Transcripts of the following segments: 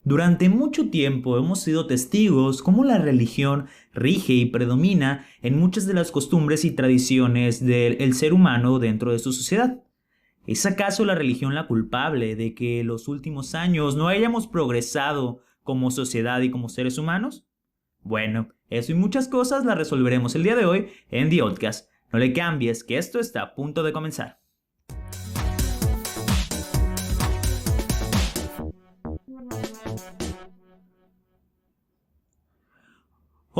Durante mucho tiempo hemos sido testigos cómo la religión rige y predomina en muchas de las costumbres y tradiciones del ser humano dentro de su sociedad. ¿Es acaso la religión la culpable de que los últimos años no hayamos progresado como sociedad y como seres humanos? Bueno, eso y muchas cosas las resolveremos el día de hoy en The Outcast. No le cambies, que esto está a punto de comenzar.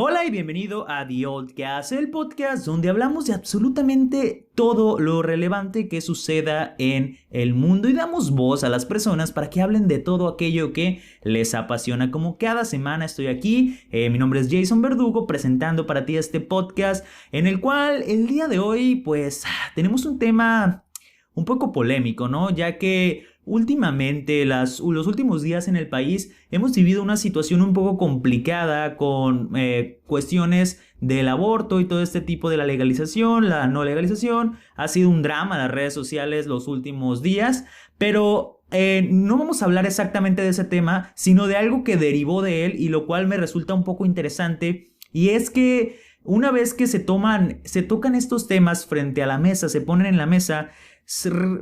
Hola y bienvenido a The Outcast, el podcast donde hablamos de absolutamente todo lo relevante que suceda en el mundo y damos voz a las personas para que hablen de todo aquello que les apasiona. Como cada semana estoy aquí, mi nombre es Jason Verdugo, presentando para ti este podcast en el cual el día de hoy pues tenemos un tema un poco polémico, ¿no? Ya que últimamente, los últimos días en el país, hemos vivido una situación un poco complicada con cuestiones del aborto y todo este tipo de la legalización, la no legalización. Ha sido un drama en las redes sociales los últimos días, pero no vamos a hablar exactamente de ese tema, sino de algo que derivó de él y lo cual me resulta un poco interesante. Y es que una vez que se tocan estos temas frente a la mesa, se ponen en la mesa,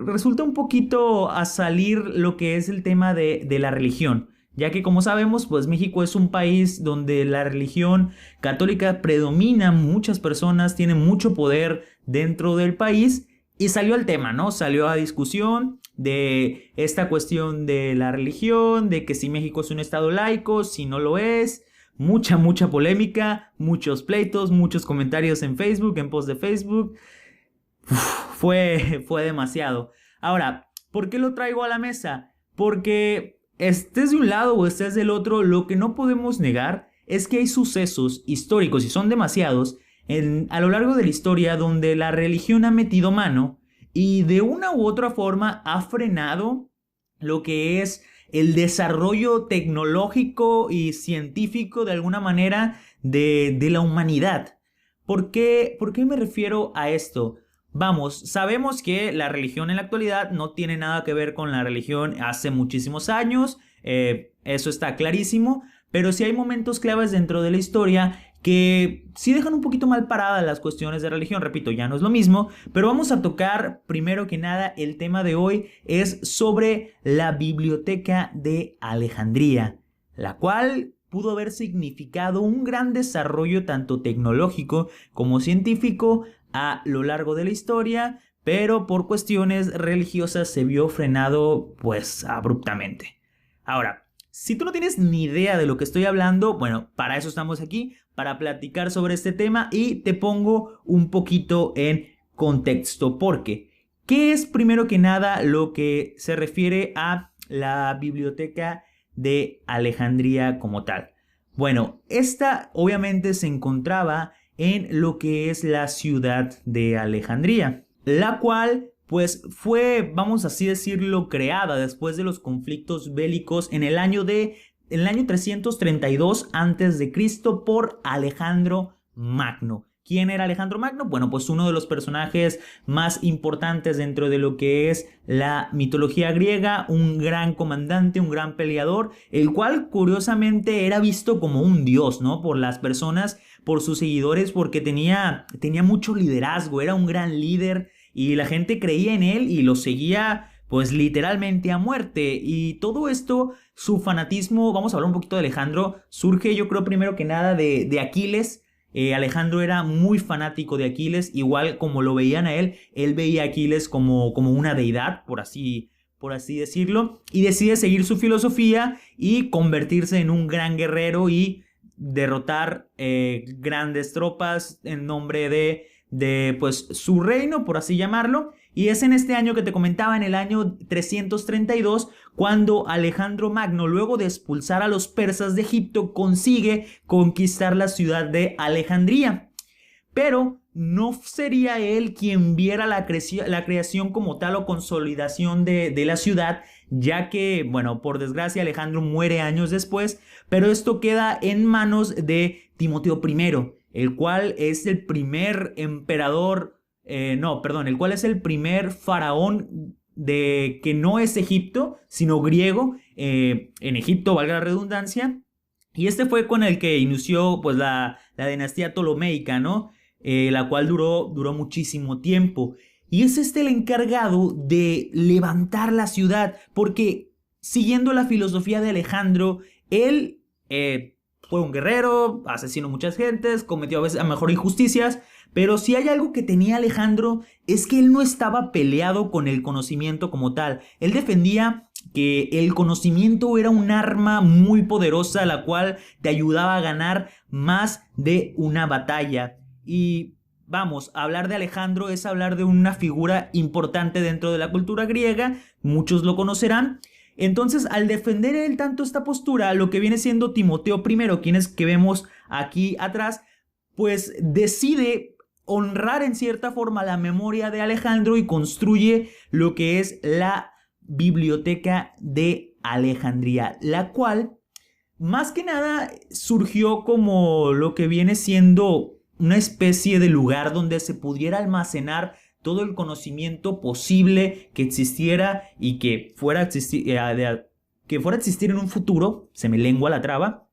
resulta un poquito a salir lo que es el tema de la religión, ya que como sabemos, pues México es un país donde la religión católica predomina, muchas personas tienen mucho poder dentro del país y salió el tema, ¿no? Salió a discusión de esta cuestión de la religión, de que si México es un estado laico, si no lo es. Mucha polémica, muchos pleitos, muchos comentarios en Facebook, en post de Facebook. Fue demasiado. Ahora, ¿por qué lo traigo a la mesa? Porque estés de un lado o estés del otro, lo que no podemos negar es que hay sucesos históricos, y son demasiados, a lo largo de la historia donde la religión ha metido mano y de una u otra forma ha frenado lo que es el desarrollo tecnológico y científico de alguna manera de la humanidad. ¿Por qué me refiero a esto? Vamos, sabemos que la religión en la actualidad no tiene nada que ver con la religión hace muchísimos años, eso está clarísimo, pero sí hay momentos claves dentro de la historia que sí dejan un poquito mal paradas las cuestiones de religión. Repito, ya no es lo mismo, pero vamos a tocar primero que nada el tema de hoy es sobre la Biblioteca de Alejandría, la cual pudo haber significado un gran desarrollo tanto tecnológico como científico a lo largo de la historia, pero por cuestiones religiosas se vio frenado pues abruptamente. Ahora, si tú no tienes ni idea de lo que estoy hablando, bueno, para eso estamos aquí, para platicar sobre este tema y te pongo un poquito en contexto, porque ¿qué es primero que nada lo que se refiere a la Biblioteca de Alejandría como tal? Bueno, esta obviamente se encontraba en lo que es la ciudad de Alejandría, la cual pues fue, vamos así decirlo, creada después de los conflictos bélicos en el año 332 a.C. por Alejandro Magno. ¿Quién era Alejandro Magno? Bueno, pues uno de los personajes más importantes dentro de lo que es la mitología griega, un gran comandante, un gran peleador, el cual curiosamente era visto como un dios, ¿no? Por las personas, por sus seguidores, porque tenía mucho liderazgo, era un gran líder y la gente creía en él y lo seguía pues literalmente a muerte. Y todo esto, su fanatismo, vamos a hablar un poquito de Alejandro, surge yo creo primero que nada de Aquiles. Alejandro era muy fanático de Aquiles, igual como lo veían a él veía a Aquiles como una deidad, por así decirlo, y decide seguir su filosofía y convertirse en un gran guerrero y derrotar grandes tropas en nombre de pues su reino, por así llamarlo. Y es en este año que te comentaba, en el año 332, cuando Alejandro Magno, luego de expulsar a los persas de Egipto, consigue conquistar la ciudad de Alejandría. Pero no sería él quien viera la creación como tal o consolidación de la ciudad, ya que, bueno, por desgracia Alejandro muere años después, pero esto queda en manos de Timoteo I, el cual es el primer emperador, el cual es el primer faraón que no es Egipto, sino griego, en Egipto, valga la redundancia. Y este fue con el que inició pues la dinastía ptolomeica, ¿no? La cual duró muchísimo tiempo. Y es este el encargado de levantar la ciudad, porque siguiendo la filosofía de Alejandro, él fue un guerrero, asesinó muchas gentes, cometió a veces a lo mejor injusticias, pero si hay algo que tenía Alejandro es que él no estaba peleado con el conocimiento como tal. Él defendía que el conocimiento era un arma muy poderosa, la cual te ayudaba a ganar más de una batalla. Y vamos, hablar de Alejandro es hablar de una figura importante dentro de la cultura griega, muchos lo conocerán. Entonces, al defender él tanto esta postura, lo que viene siendo Timoteo I, quien es que vemos aquí atrás, pues decide honrar en cierta forma la memoria de Alejandro y construye lo que es la Biblioteca de Alejandría, la cual más que nada surgió como lo que viene siendo una especie de lugar donde se pudiera almacenar todo el conocimiento posible que existiera y que fuera a existir en un futuro. Se me lengua la traba.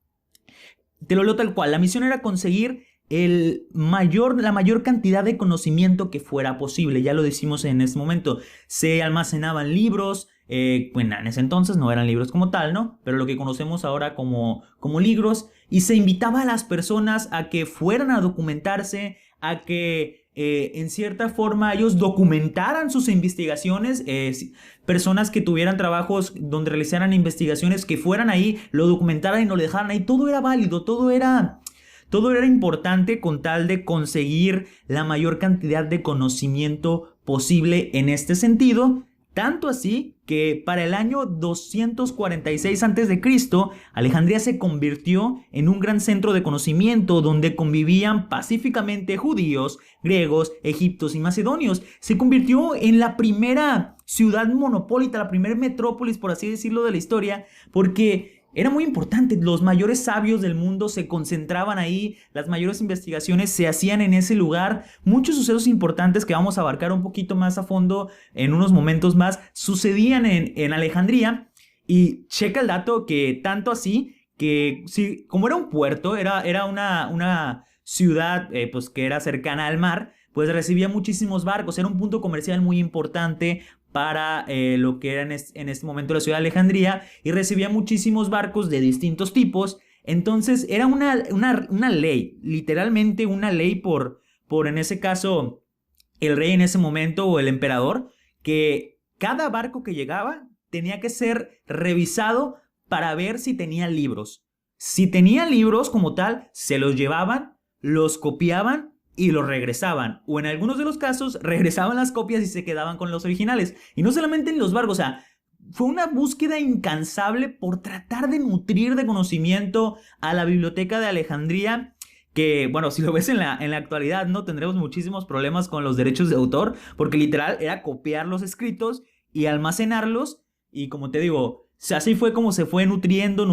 Te lo leo tal cual. La misión era conseguir la mayor cantidad de conocimiento que fuera posible. Ya lo decimos en este momento. Se almacenaban libros. Bueno, en ese entonces no eran libros como tal, ¿no? Pero lo que conocemos ahora como libros. Y se invitaba a las personas a que fueran a documentarse, a que en cierta forma ellos documentaran sus investigaciones, personas que tuvieran trabajos donde realizaran investigaciones, que fueran ahí, lo documentaran y no lo dejaran ahí. Todo era válido, todo era importante con tal de conseguir la mayor cantidad de conocimiento posible en este sentido. Tanto así que para el año 246 a.C., Alejandría se convirtió en un gran centro de conocimiento donde convivían pacíficamente judíos, griegos, egipcios y macedonios. Se convirtió en la primera ciudad monopolita, la primera metrópolis, por así decirlo, de la historia, porque era muy importante. Los mayores sabios del mundo se concentraban ahí, las mayores investigaciones se hacían en ese lugar. Muchos sucesos importantes que vamos a abarcar un poquito más a fondo en unos momentos más sucedían en Alejandría. Y checa el dato que tanto así que sí, como era un puerto, era una ciudad pues que era cercana al mar, pues recibía muchísimos barcos. Era un punto comercial muy importante para lo que era en este momento la ciudad de Alejandría, y recibía muchísimos barcos de distintos tipos. Entonces era una ley, literalmente una ley por en ese caso el rey en ese momento o el emperador, que cada barco que llegaba tenía que ser revisado para ver si tenía libros. Si tenía libros como tal, se los llevaban, los copiaban y los regresaban, o en algunos de los casos regresaban las copias y se quedaban con los originales. Y no solamente en los barcos, o sea, fue una búsqueda incansable por tratar de nutrir de conocimiento a la Biblioteca de Alejandría, que, bueno, si lo ves en la actualidad, no tendremos muchísimos problemas con los derechos de autor, porque literal era copiar los escritos y almacenarlos, y como te digo, así fue como se fue nutriendo,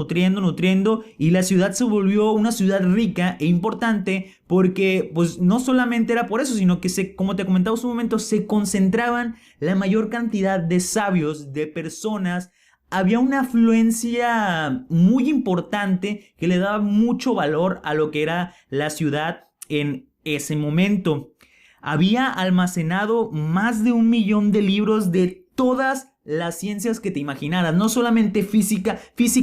y la ciudad se volvió una ciudad rica e importante, porque pues no solamente era por eso, sino que como te comentaba hace un momento, se concentraban la mayor cantidad de sabios, de personas. Había una afluencia muy importante que le daba mucho valor a lo que era la ciudad en ese momento. Había almacenado más de 1 millón de libros de todas las ciencias que te imaginaras, no solamente física,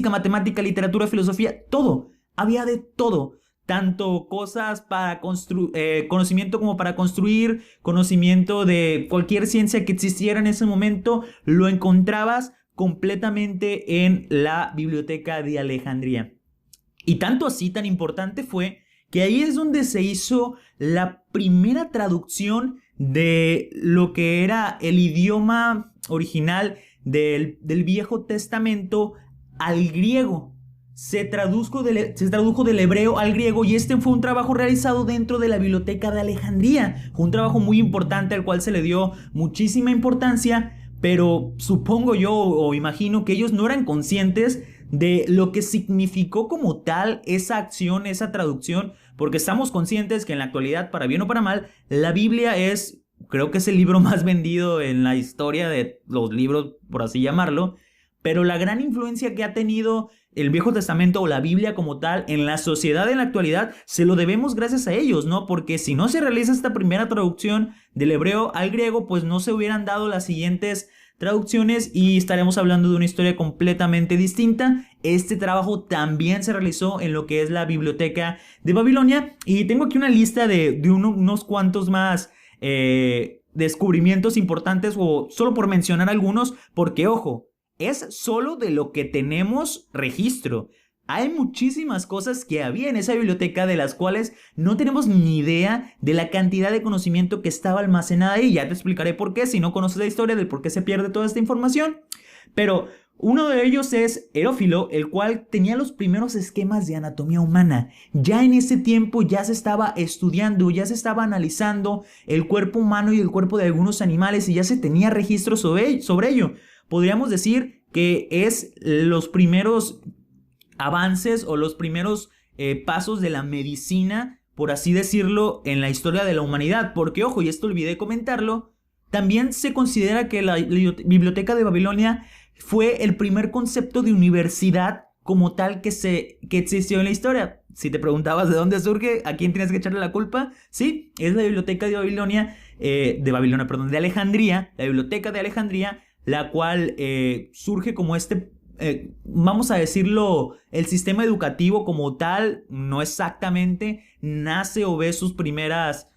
matemática, literatura, filosofía, todo, había de todo, tanto cosas para conocimiento como para construir, conocimiento de cualquier ciencia que existiera en ese momento, lo encontrabas completamente en la Biblioteca de Alejandría. Y tanto así, tan importante fue, que ahí es donde se hizo la primera traducción de lo que era el idioma original del Viejo Testamento al griego. Se tradujo del hebreo al griego, y este fue un trabajo realizado dentro de la Biblioteca de Alejandría. Fue un trabajo muy importante al cual se le dio muchísima importancia, pero supongo yo o imagino que ellos no eran conscientes de lo que significó como tal esa acción, esa traducción, porque estamos conscientes que en la actualidad, para bien o para mal, la Biblia creo que es el libro más vendido en la historia de los libros, por así llamarlo, pero la gran influencia que ha tenido el Viejo Testamento o la Biblia como tal en la sociedad en la actualidad se lo debemos gracias a ellos, ¿no? Porque si no se realiza esta primera traducción del hebreo al griego, pues no se hubieran dado las siguientes traducciones y estaremos hablando de una historia completamente distinta. Este trabajo también se realizó en lo que es la Biblioteca de Babilonia y tengo aquí una lista de unos cuantos más descubrimientos importantes, o solo por mencionar algunos, porque ojo, es solo de lo que tenemos registro. Hay muchísimas cosas que había en esa biblioteca de las cuales no tenemos ni idea de la cantidad de conocimiento que estaba almacenada ahí. Ya te explicaré por qué, si no conoces la historia del por qué se pierde toda esta información. Pero uno de ellos es Herófilo, el cual tenía los primeros esquemas de anatomía humana. Ya en ese tiempo ya se estaba estudiando, ya se estaba analizando el cuerpo humano y el cuerpo de algunos animales y ya se tenía registro sobre ello. Podríamos decir que es los primeros avances o los primeros pasos de la medicina, por así decirlo, en la historia de la humanidad. Porque, ojo, y esto olvidé comentarlo, también se considera que la Biblioteca de Babilonia fue el primer concepto de universidad como tal que existió en la historia. Si te preguntabas de dónde surge, ¿a quién tienes que echarle la culpa? Sí, es la Biblioteca de Babilonia, de Alejandría, la Biblioteca de Alejandría, la cual surge como vamos a decirlo, el sistema educativo como tal, no exactamente, nace o ve sus primeras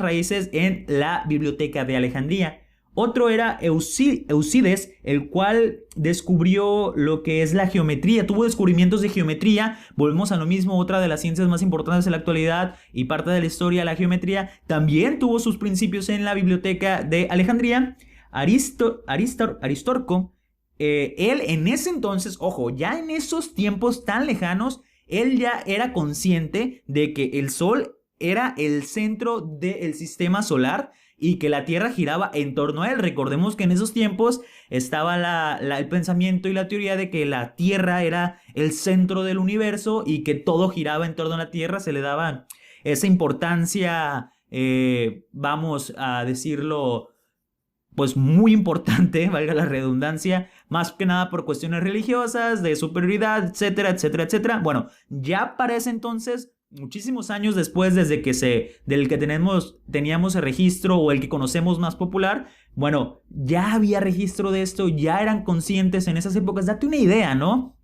raíces en la Biblioteca de Alejandría. Otro era Eucides, el cual descubrió lo que es la geometría, tuvo descubrimientos de geometría. Volvemos a lo mismo, otra de las ciencias más importantes en la actualidad y parte de la historia, la geometría, también tuvo sus principios en la Biblioteca de Alejandría. Aristarco, él en ese entonces, ojo, ya en esos tiempos tan lejanos, él ya era consciente de que el Sol era el centro del sistema solar y que la Tierra giraba en torno a él. Recordemos que en esos tiempos estaba el pensamiento y la teoría de que la Tierra era el centro del universo y que todo giraba en torno a la Tierra. Se le daba esa importancia, vamos a decirlo, pues muy importante, valga la redundancia, más que nada por cuestiones religiosas, de superioridad, etcétera, etcétera, etcétera. Bueno, ya para ese entonces, muchísimos años después del que teníamos el registro o el que conocemos más popular, bueno, ya había registro de esto, ya eran conscientes en esas épocas. Date una idea, ¿no?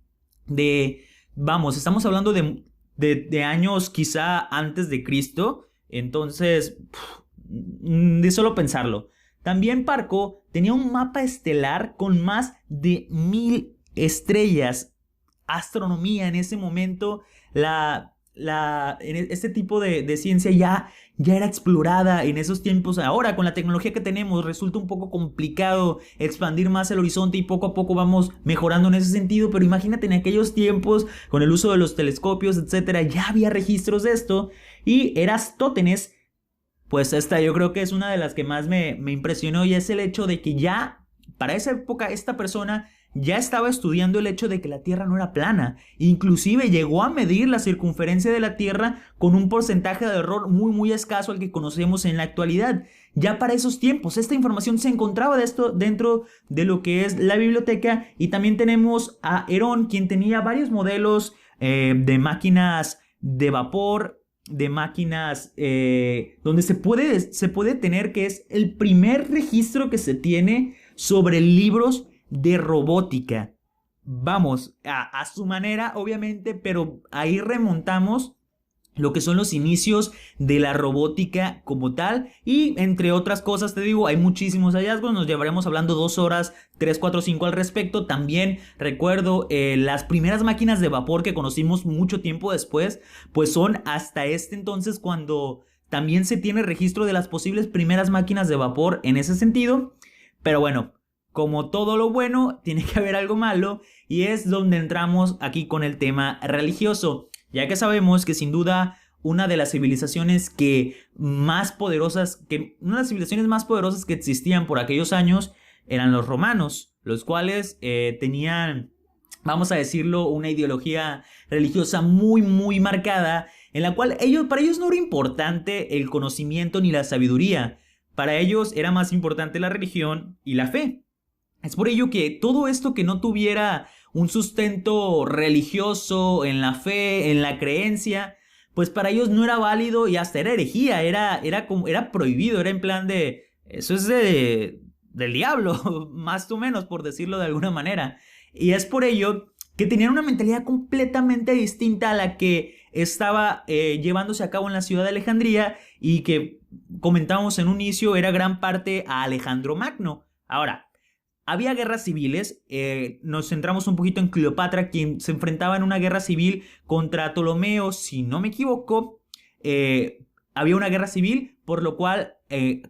Estamos hablando de años quizá antes de Cristo, entonces, de solo pensarlo. También Parco tenía un mapa estelar con más de 1000 estrellas. Astronomía en ese momento, este tipo de ciencia ya era explorada en esos tiempos. Ahora con la tecnología que tenemos resulta un poco complicado expandir más el horizonte y poco a poco vamos mejorando en ese sentido, pero imagínate en aquellos tiempos con el uso de los telescopios, etcétera, ya había registros de esto. Y Erastótenes, pues esta yo creo que es una de las que más me impresionó, y es el hecho de que ya para esa época esta persona ya estaba estudiando el hecho de que la Tierra no era plana. Inclusive llegó a medir la circunferencia de la Tierra con un porcentaje de error muy muy escaso al que conocemos en la actualidad. Ya para esos tiempos esta información se encontraba dentro de lo que es la biblioteca. Y también tenemos a Herón, quien tenía varios modelos de máquinas de vapor, de máquinas donde se puede tener que es el primer registro que se tiene sobre libros de robótica. Vamos, a su manera obviamente, pero ahí remontamos lo que son los inicios de la robótica como tal. Y entre otras cosas, te digo, hay muchísimos hallazgos. Nos llevaremos hablando 2 horas, 3, 4, 5 al respecto. También recuerdo las primeras máquinas de vapor que conocimos mucho tiempo después, pues son hasta este entonces cuando también se tiene registro de las posibles primeras máquinas de vapor en ese sentido. Pero bueno, como todo lo bueno, tiene que haber algo malo, y es donde entramos aquí con el tema religioso. Ya que sabemos que sin duda una de las civilizaciones más poderosas que existían por aquellos años eran los romanos, los cuales tenían, vamos a decirlo, una ideología religiosa muy muy marcada, en la cual para ellos no era importante el conocimiento ni la sabiduría. Para ellos era más importante la religión y la fe. Es por ello que todo esto que no tuviera un sustento religioso en la fe, en la creencia, pues para ellos no era válido y hasta era herejía, era prohibido, era en plan de, eso es del diablo, más o menos, por decirlo de alguna manera. Y es por ello que tenían una mentalidad completamente distinta a la que estaba llevándose a cabo en la ciudad de Alejandría y que comentábamos en un inicio era gran parte a Alejandro Magno. Ahora, había guerras civiles, nos centramos un poquito en Cleopatra, quien se enfrentaba en una guerra civil contra Ptolomeo, si no me equivoco, había una guerra civil, por lo cual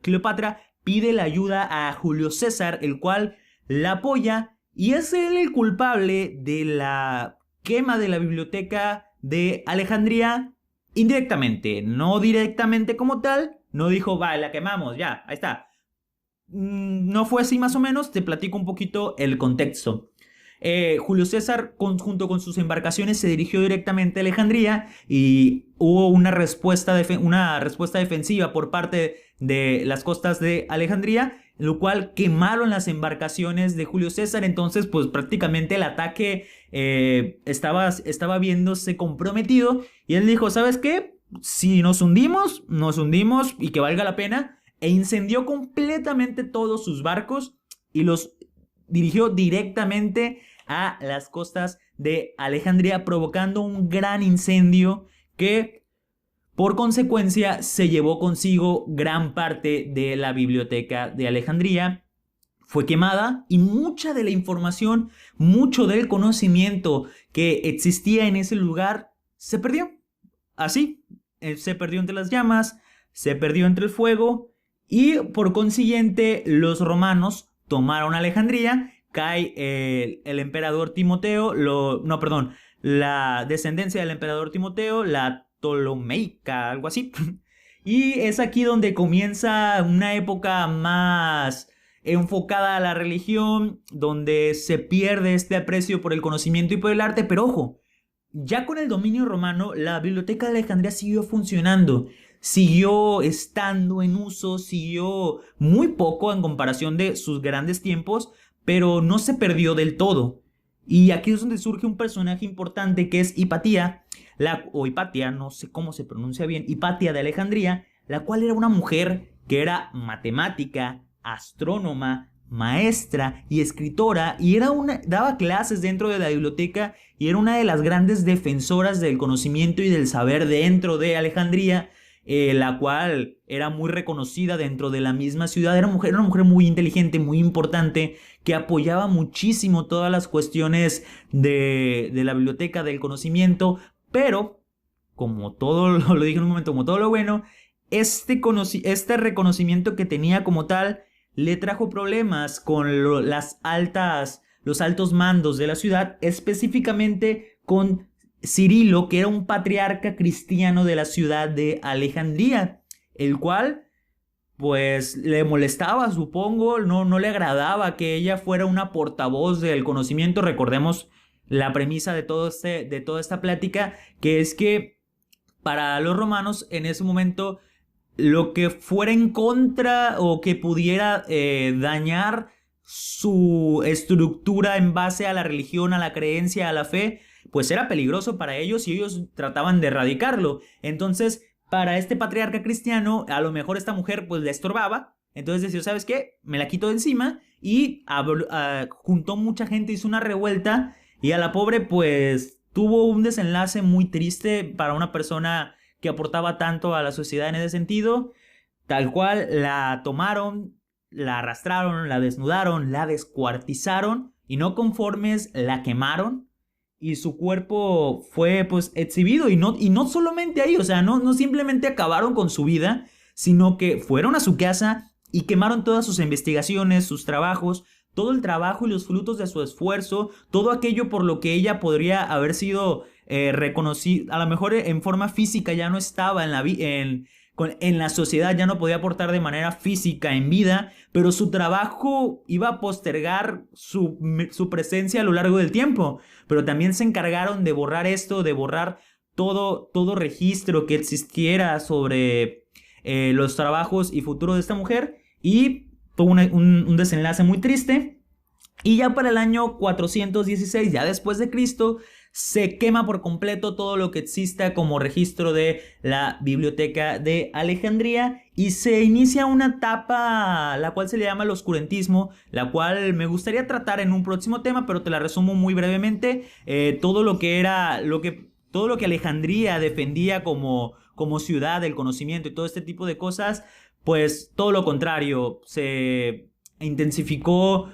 Cleopatra pide la ayuda a Julio César, el cual la apoya, y es él el culpable de la quema de la biblioteca de Alejandría indirectamente, no directamente como tal, no dijo, va, la quemamos, ya, ahí está. No fue así más o menos, te platico un poquito el contexto. Julio César, junto con sus embarcaciones, se dirigió directamente a Alejandría y hubo una respuesta defensiva por parte de las costas de Alejandría, lo cual quemaron las embarcaciones de Julio César. Entonces, pues prácticamente el ataque estaba viéndose comprometido y él dijo, ¿sabes qué? Si nos hundimos y que valga la pena, e incendió completamente todos sus barcos y los dirigió directamente a las costas de Alejandría, provocando un gran incendio que por consecuencia se llevó consigo gran parte de la biblioteca de Alejandría. Fue quemada y mucha de la información, mucho del conocimiento que existía en ese lugar se perdió. Así, se perdió entre las llamas, se perdió entre el fuego y por consiguiente los romanos tomaron Alejandría, cae el emperador Timoteo, la descendencia del emperador Timoteo, la Ptolomeica, algo así. Y es aquí donde comienza una época más enfocada a la religión, donde se pierde este aprecio por el conocimiento y por el arte, pero ojo, ya con el dominio romano, la biblioteca de Alejandría siguió funcionando, siguió estando en uso, siguió muy poco en comparación de sus grandes tiempos, pero no se perdió del todo. Y aquí es donde surge un personaje importante que es Hipatia, o Hipatia, no sé cómo se pronuncia bien, Hipatia de Alejandría, la cual era una mujer que era matemática, astrónoma, maestra y escritora, y daba clases dentro de la biblioteca y era una de las grandes defensoras del conocimiento y del saber dentro de Alejandría, la cual era muy reconocida dentro de la misma ciudad. Era una mujer muy inteligente, muy importante, que apoyaba muchísimo todas las cuestiones de la biblioteca, del conocimiento, pero como todo, lo dije en un momento, como todo lo bueno, este reconocimiento que tenía como tal le trajo problemas con los altos mandos de la ciudad, específicamente con Cirilo, que era un patriarca cristiano de la ciudad de Alejandría, el cual pues le molestaba, supongo, no le agradaba que ella fuera una portavoz del conocimiento. Recordemos la premisa de toda esta plática, que es que para los romanos en ese momento lo que fuera en contra o que pudiera dañar su estructura en base a la religión, a la creencia, a la fe, pues era peligroso para ellos y ellos trataban de erradicarlo. Entonces, para este patriarca cristiano, a lo mejor esta mujer pues le estorbaba. Entonces decía, ¿sabes qué? Me la quito de encima y juntó mucha gente, hizo una revuelta y a la pobre pues tuvo un desenlace muy triste para una persona que aportaba tanto a la sociedad en ese sentido. Tal cual, la tomaron, la arrastraron, la desnudaron, la descuartizaron y no conformes la quemaron y su cuerpo fue pues exhibido y no solamente ahí, o sea, no simplemente acabaron con su vida, sino que fueron a su casa y quemaron todas sus investigaciones, sus trabajos, todo el trabajo y los frutos de su esfuerzo, todo aquello por lo que ella podría haber sido reconocida, a lo mejor en forma física ya no estaba en la sociedad, ya no podía aportar de manera física en vida, pero su trabajo iba a postergar su presencia a lo largo del tiempo, pero también se encargaron de borrar esto, de borrar todo registro que existiera sobre los trabajos y futuro de esta mujer, y tuvo un desenlace muy triste. Y ya para el año 416, ya después de Cristo, se quema por completo todo lo que exista como registro de la Biblioteca de Alejandría y se inicia una etapa la cual se le llama el oscurantismo, la cual me gustaría tratar en un próximo tema, pero te la resumo muy brevemente. Todo lo que era, todo lo que Alejandría defendía como ciudad del conocimiento y todo este tipo de cosas, pues todo lo contrario, se intensificó.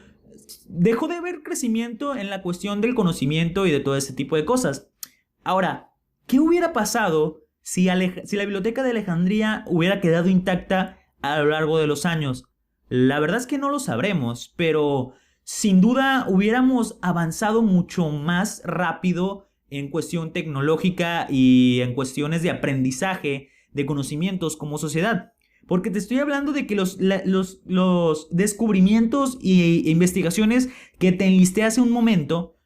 Dejó de haber crecimiento en la cuestión del conocimiento y de todo ese tipo de cosas. Ahora, ¿qué hubiera pasado si la biblioteca de Alejandría hubiera quedado intacta a lo largo de los años? La verdad es que no lo sabremos, pero sin duda hubiéramos avanzado mucho más rápido en cuestión tecnológica y en cuestiones de aprendizaje de conocimientos como sociedad. Porque te estoy hablando de que los descubrimientos e investigaciones que te enlisté hace un momento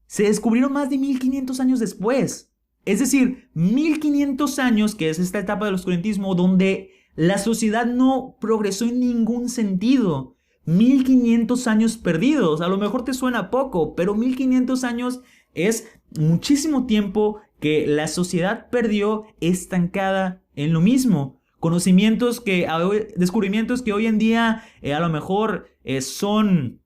se descubrieron más de 1500 años después. Es decir, 1500 años, que es esta etapa del oscurantismo, donde la sociedad no progresó en ningún sentido. 1500 años perdidos. A lo mejor te suena poco, pero 1500 años es muchísimo tiempo que la sociedad perdió estancada en lo mismo. Descubrimientos que hoy en día a lo mejor son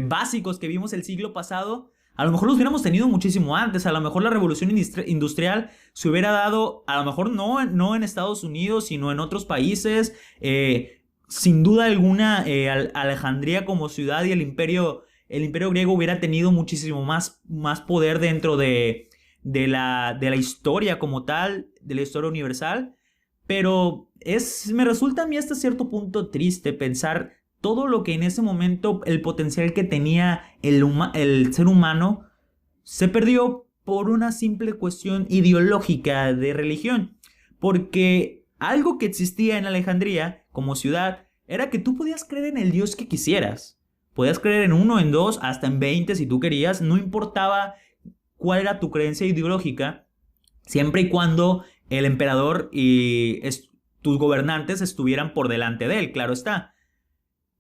básicos que vimos el siglo pasado, a lo mejor los hubiéramos tenido muchísimo antes. A lo mejor la revolución industrial se hubiera dado, a lo mejor no en Estados Unidos, sino en otros países. Sin duda alguna, Alejandría como ciudad y el imperio griego hubiera tenido muchísimo más poder dentro de la historia como tal, de la historia universal. Pero me resulta a mí hasta cierto punto triste pensar todo lo que en ese momento, el potencial que tenía el ser humano, se perdió por una simple cuestión ideológica de religión. Porque algo que existía en Alejandría como ciudad era que tú podías creer en el Dios que quisieras. Podías creer en uno, en dos, hasta en 20 si tú querías. No importaba cuál era tu creencia ideológica, siempre y cuando el emperador y tus gobernantes estuvieran por delante de él, claro está.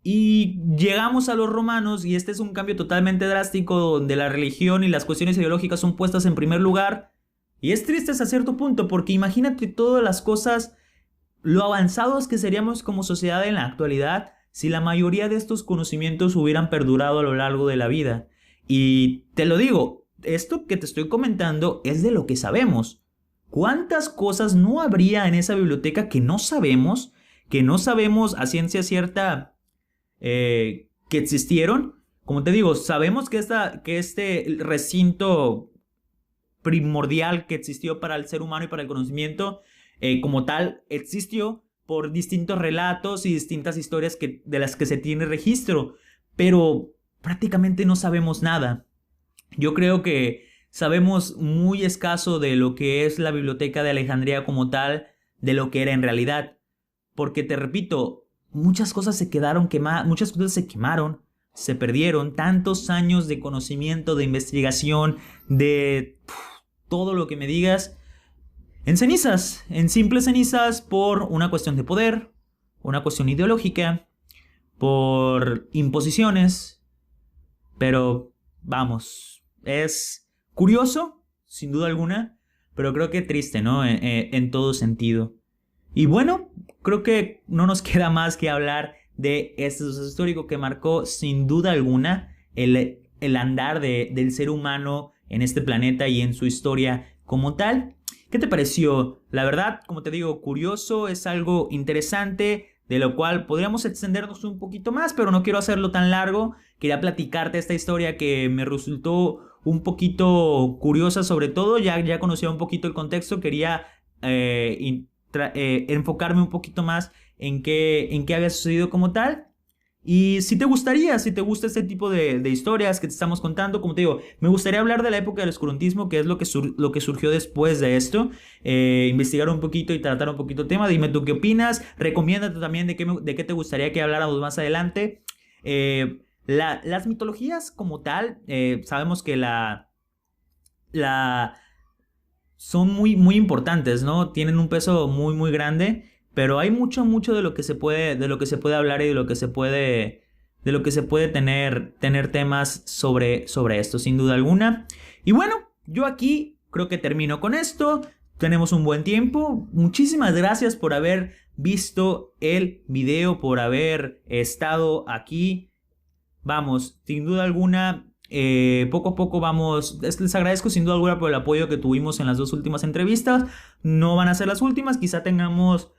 Y llegamos a los romanos y este es un cambio totalmente drástico donde la religión y las cuestiones ideológicas son puestas en primer lugar. Y es triste hasta cierto punto porque imagínate todas las cosas, lo avanzados que seríamos como sociedad en la actualidad si la mayoría de estos conocimientos hubieran perdurado a lo largo de la vida. Y te lo digo, esto que te estoy comentando es de lo que sabemos. ¿Cuántas cosas no habría en esa biblioteca que no sabemos a ciencia cierta que existieron? Como te digo, sabemos que este recinto primordial que existió para el ser humano y para el conocimiento como tal existió por distintos relatos y distintas historias de las que se tiene registro, pero prácticamente no sabemos nada. Yo creo que sabemos muy escaso de lo que es la biblioteca de Alejandría como tal, de lo que era en realidad. Porque te repito, muchas cosas se quedaron quemadas, muchas cosas se quemaron, se perdieron. Tantos años de conocimiento, de investigación, de todo lo que me digas, en cenizas, en simples cenizas por una cuestión de poder, una cuestión ideológica, por imposiciones. Pero vamos, es curioso, sin duda alguna, pero creo que triste, ¿no? En todo sentido. Y bueno, creo que no nos queda más que hablar de este suceso histórico que marcó sin duda alguna el andar del ser humano en este planeta y en su historia como tal. ¿Qué te pareció? La verdad, como te digo, curioso, es algo interesante, de lo cual podríamos extendernos un poquito más, pero no quiero hacerlo tan largo. Quería platicarte esta historia que me resultó un poquito curiosa, sobre todo, ya conocía un poquito el contexto, quería enfocarme un poquito más en qué había sucedido como tal. Y si te gusta este tipo de historias que te estamos contando, como te digo, me gustaría hablar de la época del oscurantismo, que es lo que surgió después de esto, investigar un poquito y tratar un poquito el tema. Dime tú qué opinas, recomiéndate también de qué te gustaría que habláramos más adelante. Las mitologías como tal, sabemos que son muy, muy importantes, ¿no? Tienen un peso muy, muy grande. Pero hay mucho de lo que se puede hablar y de lo que se puede de lo que se puede tener temas sobre esto, sin duda alguna. Y bueno, yo aquí creo que termino con esto. Tenemos un buen tiempo. Muchísimas gracias por haber visto el video, por haber estado aquí. Vamos, sin duda alguna, poco a poco vamos. Les agradezco sin duda alguna por el apoyo que tuvimos en las 2 últimas entrevistas. No van a ser las últimas, quizá tengamos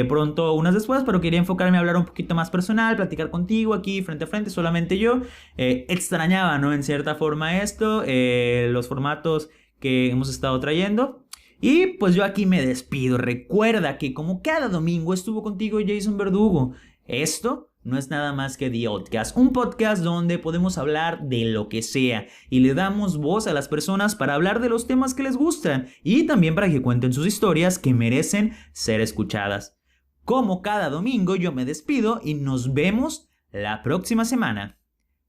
pronto unas después, pero quería enfocarme a hablar un poquito más personal, platicar contigo aquí frente a frente, solamente yo. Extrañaba, ¿no? En cierta forma esto, los formatos que hemos estado trayendo. Y pues yo aquí me despido. Recuerda que como cada domingo estuvo contigo Jason Verdugo. Esto no es nada más que The Outcast, un podcast donde podemos hablar de lo que sea y le damos voz a las personas para hablar de los temas que les gustan y también para que cuenten sus historias que merecen ser escuchadas. Como cada domingo yo me despido y nos vemos la próxima semana.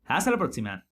Hasta la próxima.